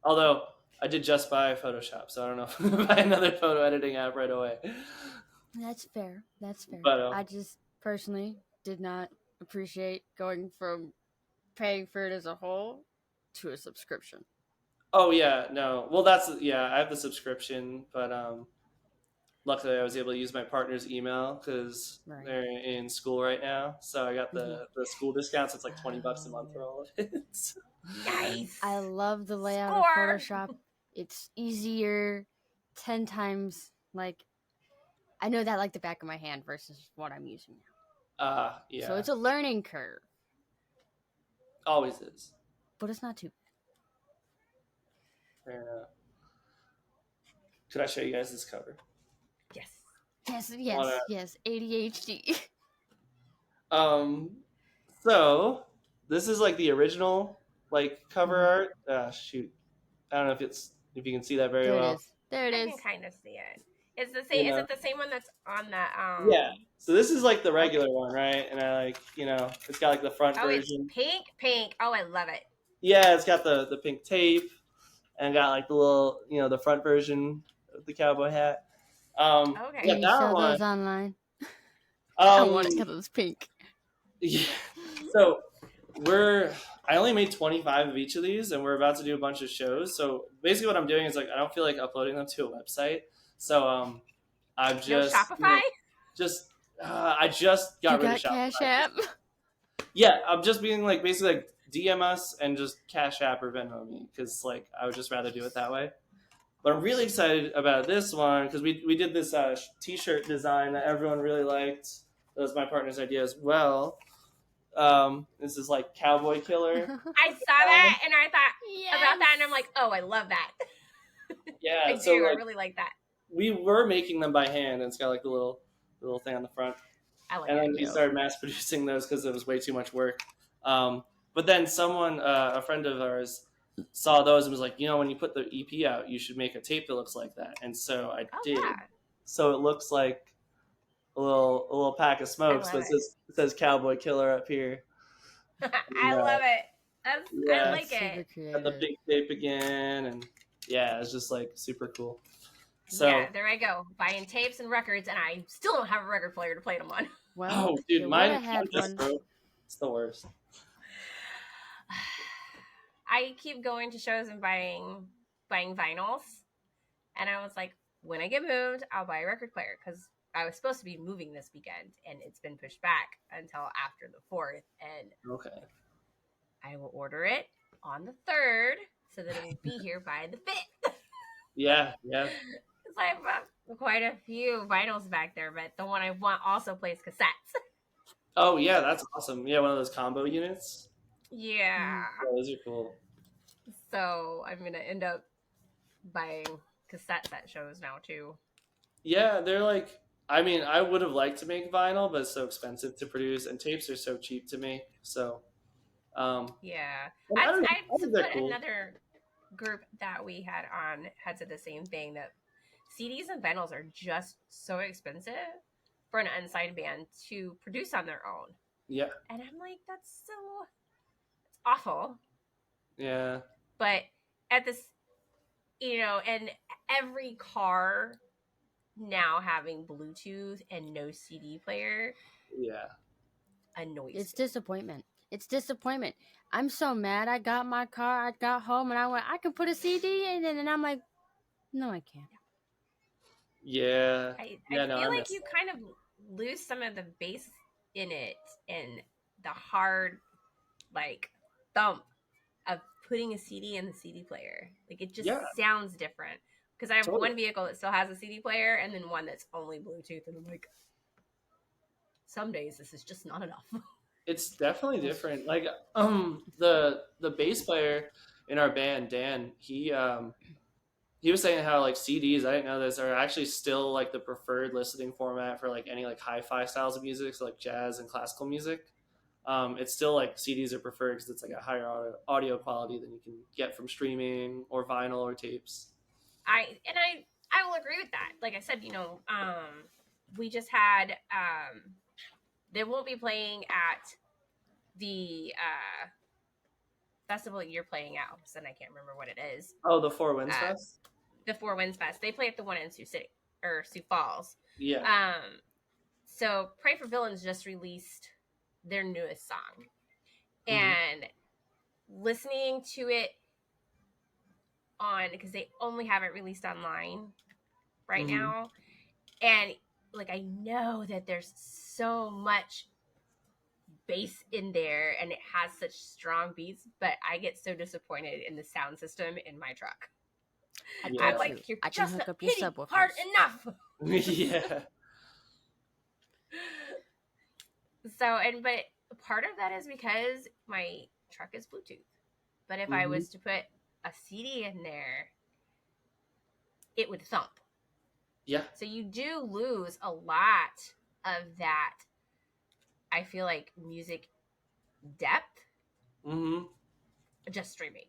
Although I did just buy Photoshop, so I don't know if I'm gonna buy another photo editing app right away. That's fair. But, I just personally did not appreciate going from paying for it as a whole to a subscription. Oh yeah, no. Well, I have the subscription, but luckily I was able to use my partner's email because they're in school right now, so I got the school discounts. It's like $20 a month for all of it. Nice. I love the layout of Photoshop. It's easier 10 times. Like, I know that like the back of my hand versus what I'm using now. Yeah. So it's a learning curve. Always is. But it's not too bad. Fair enough. Could I show you guys this cover? Yes. Yes. ADHD. So this is like the original cover art. Shoot, I don't know if you can see that very well. There it is. I can kind of see it. It's the same. Is it the same one that's on that? Yeah. So this is like the regular one, right? And I it's got like the front version. It's pink. Oh, I love it. Yeah, it's got the pink tape and got like the little the front version of the cowboy hat. Okay. Yeah, Can you sell those online? I want it because it's pink. Yeah. So I only made 25 of each of these, and we're about to do a bunch of shows. So basically, what I'm doing is like I don't feel like uploading them to a website. So I've No Shopify? I just got You rid of got Shopify. Cash App? Yeah, I'm just being like basically like DM us and just Cash App or Venmo me because like I would just rather do it that way. But I'm really excited about this one because we did this T-shirt design that everyone really liked. That was my partner's idea as well. This is like Cowboy Killer. I saw that and I thought about that and I'm like, oh, I love that. Yeah, I so do. like I really like that. we were making them by hand, and it's got like the little thing on the front. I like And that then we too. started mass producing those because it was way too much work. But then someone, a friend of ours, saw those and was like, when you put the EP out, you should make a tape that looks like that. And so I did. Yeah. So it looks like a little pack of smokes, but it says Cowboy Killer up here. I love it. I like super it. creative. And the big tape again, and yeah, it's just like super cool. So yeah, there I go, buying tapes and records, and I still don't have a record player to play them on. Well, dude, mine had one. It's the worst. I keep going to shows and buying vinyls, and I was like, when I get moved, I'll buy a record player because I was supposed to be moving this weekend, and it's been pushed back until after the 4th, and Okay. I will order it on the 3rd so that it will be here by the 5th. Yeah. Because I have quite a few vinyls back there, but the one I want also plays cassettes. Oh yeah, that's awesome. Yeah, one of those combo units. Yeah. Those are cool. So I'm gonna end up buying cassettes at shows now too. Yeah, they're like. I mean, I would have liked to make vinyl, but it's so expensive to produce, and tapes are so cheap to me. So, yeah, I support cool. Another group that we had on had said the same thing, that CDs and vinyls are just so expensive for an unsigned band to produce on their own. Yeah, and I'm like, it's awful. Yeah, but at this, and every car now having Bluetooth and no CD player, annoys me. It's disappointment. I'm so mad. I got my car, I got home, and I went, I can put a CD in it, and I'm like, no, I can't. Yeah. I feel like you kind of lose some of the bass in it and the hard, like, thump of putting a CD in the CD player. Like, it just sounds different. Because I have one vehicle that still has a CD player and then one that's only Bluetooth. And I'm like, some days this is just not enough. It's definitely different. Like, the bass player in our band, Dan, he was saying how like CDs, I didn't know this, are actually still like the preferred listening format for like any like hi-fi styles of music, so like jazz and classical music. It's still like CDs are preferred because it's like a higher audio quality than you can get from streaming or vinyl or tapes. I will agree with that. Like I said, we just had they won't be playing at the festival you're playing at, and I can't remember what it is. Oh, the Four Winds Fest? The Four Winds Fest. They play at the one in Sioux Falls. Yeah. So Pray for Villains just released their newest song. And listening to it because they only have it released online right now. And like, I know that there's so much bass in there and it has such strong beats, but I get so disappointed in the sound system in my truck. I'm like, you're just not hitting hard enough. Yeah. But part of that is because my truck is Bluetooth. But if I was to put a CD in there, it would thump. Yeah. So you do lose a lot of that, I feel like, music depth. Just streaming.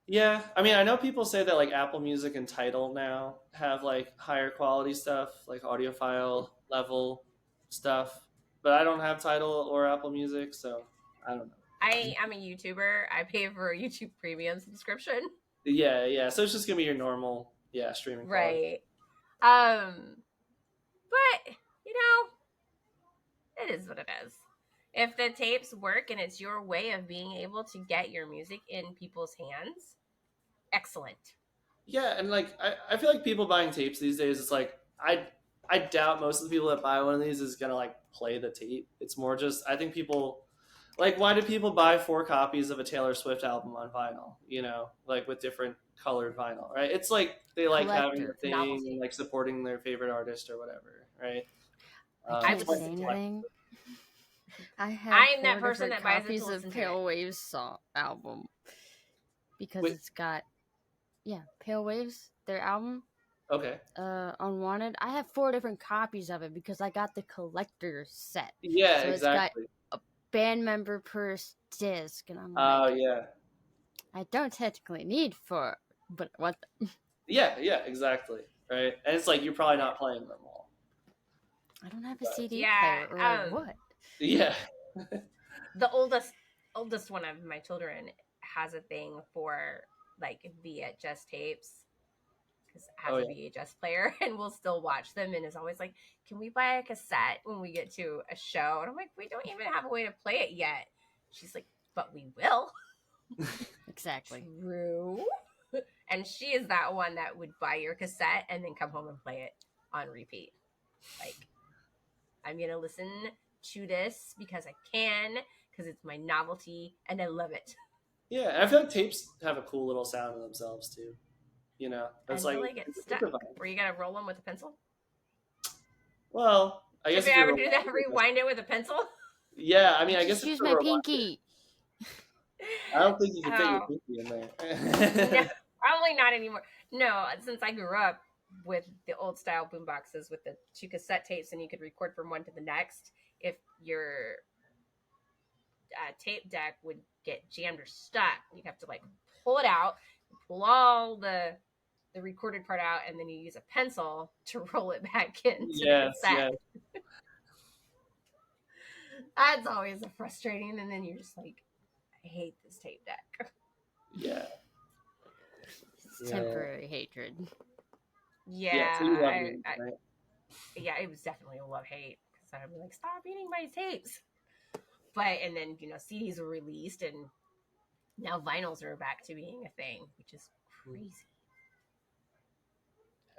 Yeah. I mean, I know people say that like Apple Music and Tidal now have like higher quality stuff, like audiophile level stuff. But I don't have Tidal or Apple Music, so I don't know. I'm a YouTuber. I pay for a YouTube Premium subscription. Yeah. So it's just gonna be your normal, streaming quality. Right. But it is what it is. if the tapes work and it's your way of being able to get your music in people's hands, excellent. Yeah, and like I feel like people buying tapes these days, it's like I doubt most of the people that buy one of these is gonna like play the tape. It's more just I think people like why do people buy 4 copies of a Taylor Swift album on vinyl? You know, like with different colored vinyl, right? It's like they like having the Collector. thing Novelty. and like supporting their favorite artist or whatever, right? I I can't would say listen to it. anything. I have I'm that 4 person different that buys it to copies of listen to Pale it. Waves song album because Wait. it's got Pale Waves, their album. Okay. Unwanted. I have 4 different copies of it because I got the collector set. Yeah, So it's got exactly. a band member per disc, and I'm Oh like, yeah. I don't technically need 4, but what? Yeah, exactly. Right. And it's like you're probably not playing them all. I don't have a CD Yeah, player, or what? Yeah. the oldest one of my children has a thing for like VHS tapes because it has a VHS player and we'll still watch them and is always like, can we buy a cassette when we get to a show? And I'm like, we don't even have a way to play it yet. She's like, but we will. Exactly. True. And she is that one that would buy your cassette and then come home and play it on repeat. Like, I'm going to listen to this because I can, because it's my novelty and I love it. Yeah, and I feel like tapes have a cool little sound in themselves too. You know, that's Until like they get stuck, where you gotta roll them with a pencil. Well, I guess if you ever do that, rewind it with a pencil. Yeah, I mean, I guess just use my pinky. I don't think you can fit your pinky in there. No, probably not anymore. No, since I grew up with the old style boom boxes with the 2 cassette tapes, and you could record from one to the next. If your tape deck would get jammed or stuck, you have to like pull it out, pull all the recorded part out, and then you use a pencil to roll it back into the cassette. Yes. That's always frustrating, and then you're just like, I hate this tape deck. Yeah. It's temporary hatred. Yeah. So you love it, right? Yeah, it was definitely a love-hate because I'd be like, stop eating my tapes. But, and then, CDs were released, and now vinyls are back to being a thing, which is crazy.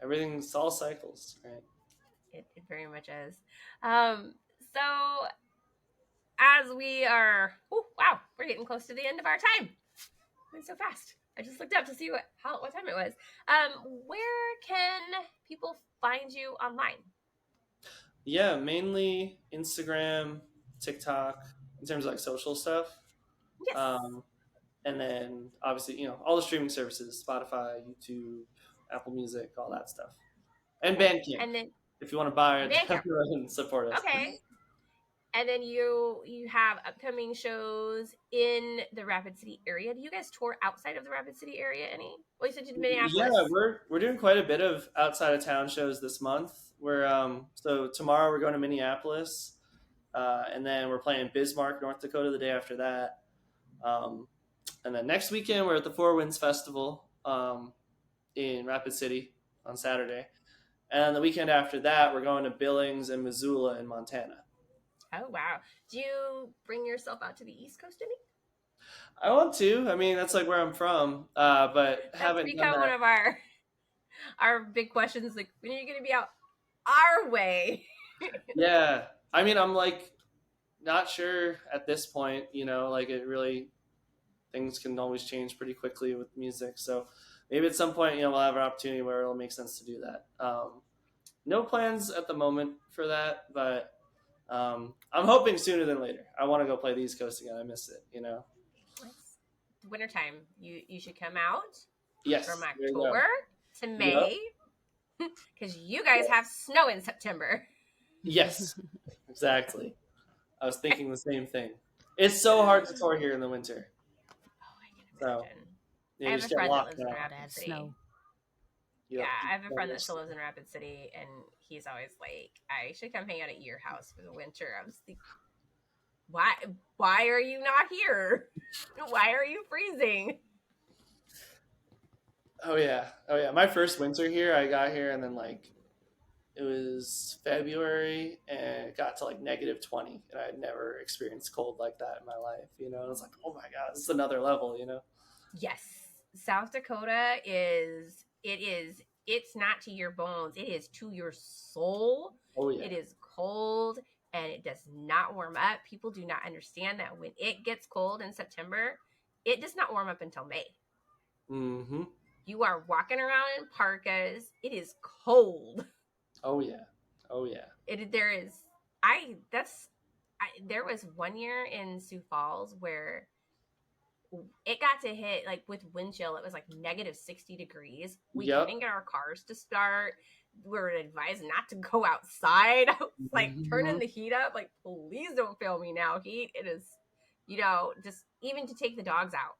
Everything's all cycles, right? It very much is. So as we are, we're getting close to the end of our time. It went so fast. I just looked up to see what time it was. Where can people find you online? Yeah, mainly Instagram, TikTok, in terms of like social stuff. Yes. And then obviously, all the streaming services, Spotify, YouTube, Apple Music, all that stuff. And Bandcamp. And then if you want to buy it and support us. Okay. And then you have upcoming shows in the Rapid City area. Do you guys tour outside of the Rapid City area any? Well, you said you did Minneapolis. Yeah, we're doing quite a bit of outside of town shows this month. So tomorrow we're going to Minneapolis, and then we're playing Bismarck, North Dakota, the day after that. And then next weekend we're at the Four Winds Festival in Rapid City on Saturday. And the weekend after that, we're going to Billings and Missoula in Montana. Oh, wow. Do you bring yourself out to the East Coast any? I want to. I mean, that's like where I'm from, but haven't become done that. One of our big questions. Like, when are you going to be out our way? Yeah. I mean, I'm like not sure at this point, like it really, things can always change pretty quickly with music. So maybe at some point, we'll have an opportunity where it'll make sense to do that. No plans at the moment for that, but I'm hoping sooner than later. I want to go play the East Coast again. I miss it, It's wintertime. You should come out. Yes. From October to May. Because you guys have snow in September. Yes, exactly. I was thinking the same thing. It's so hard to tour here in the winter. Oh, I can imagine. So, I have a friend that lives in Rapid City. Snow. Yeah, I have a friend that still lives in Rapid City, and he's always like, I should come hang out at your house for the winter. I was like, why are you not here? Why are you freezing? Oh yeah. My first winter here, I got here, and then it was February, and it got to like -20, and I had never experienced cold like that in my life. And I was like, oh my god, this is another level. Yes, South Dakota it's not to your bones, it is to your soul. Oh yeah. It is cold and it does not warm up. People do not understand that when it gets cold in September, it does not warm up until May. Mm-hmm. You are walking around in parkas. It is cold. Oh yeah. Oh yeah. There was one year in Sioux Falls where it got to hit, like, with wind chill, it was like -60 degrees. We Yep. couldn't get our cars to start. We were advised not to go outside. I was like, turning the heat up, like, please don't fail me now, heat. It is, just even to take the dogs out.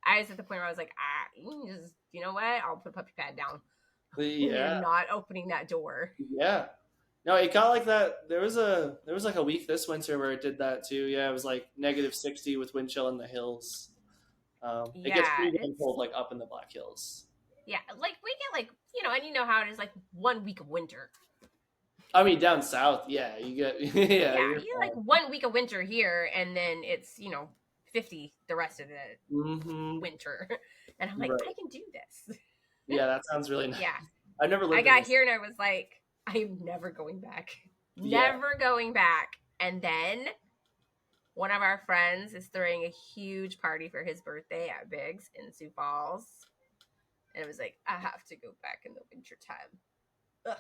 I was at the point where I was like, you know what? I'll put a puppy pad down. Yeah. You're not opening that door. Yeah. No, it got like that. There was like a week this winter where it did that too. Yeah, it was like -60 with wind chill in the hills. It gets pretty damn cold like up in the Black Hills. Yeah, like we get like, and you know how it is, like 1 week of winter. I mean, down south, yeah, you get yeah, you like 1 week of winter here, and then it's 50 the rest of the winter, and I'm like, right. I can do this. Yeah, that sounds really nice. Yeah, I've never lived. I got here and I was like, I'm never going back, never going back. And then one of our friends is throwing a huge party for his birthday at Biggs in Sioux Falls, and it was like, I have to go back in the wintertime. Ugh.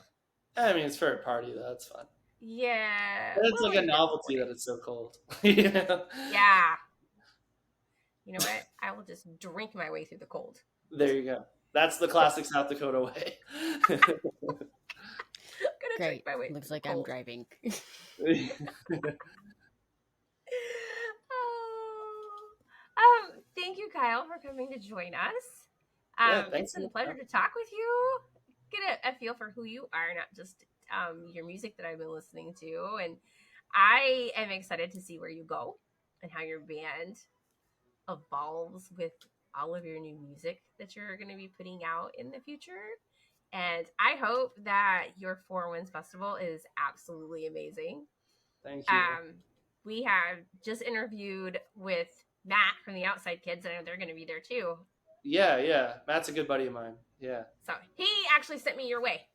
I mean, it's for a party though. That's fun. Yeah. But it's like a novelty that it's so cold. Yeah. You know what? I will just drink my way through the cold. There you go. That's the classic South Dakota way. Great. Looks like I'm driving. Thank you, Kyle, for coming to join us. Thanks. It's been a pleasure to talk with you. Get a feel for who you are, not just your music that I've been listening to. And I am excited to see where you go and how your band evolves with all of your new music that you're going to be putting out in the future. And I hope that your Four Winds Festival is absolutely amazing. Thank you. We have just interviewed with Matt from the Outside Kids. I know they're going to be there too. Yeah. Matt's a good buddy of mine. Yeah. So he actually sent me your way.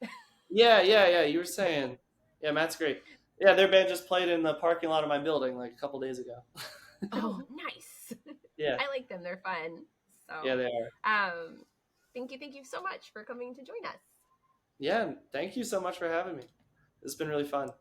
Yeah. You were saying, yeah, Matt's great. Yeah, their band just played in the parking lot of my building like a couple days ago. Oh, nice. Yeah. I like them. They're fun. So yeah, they are. Thank you so much for coming to join us. Yeah, thank you so much for having me. It's been really fun.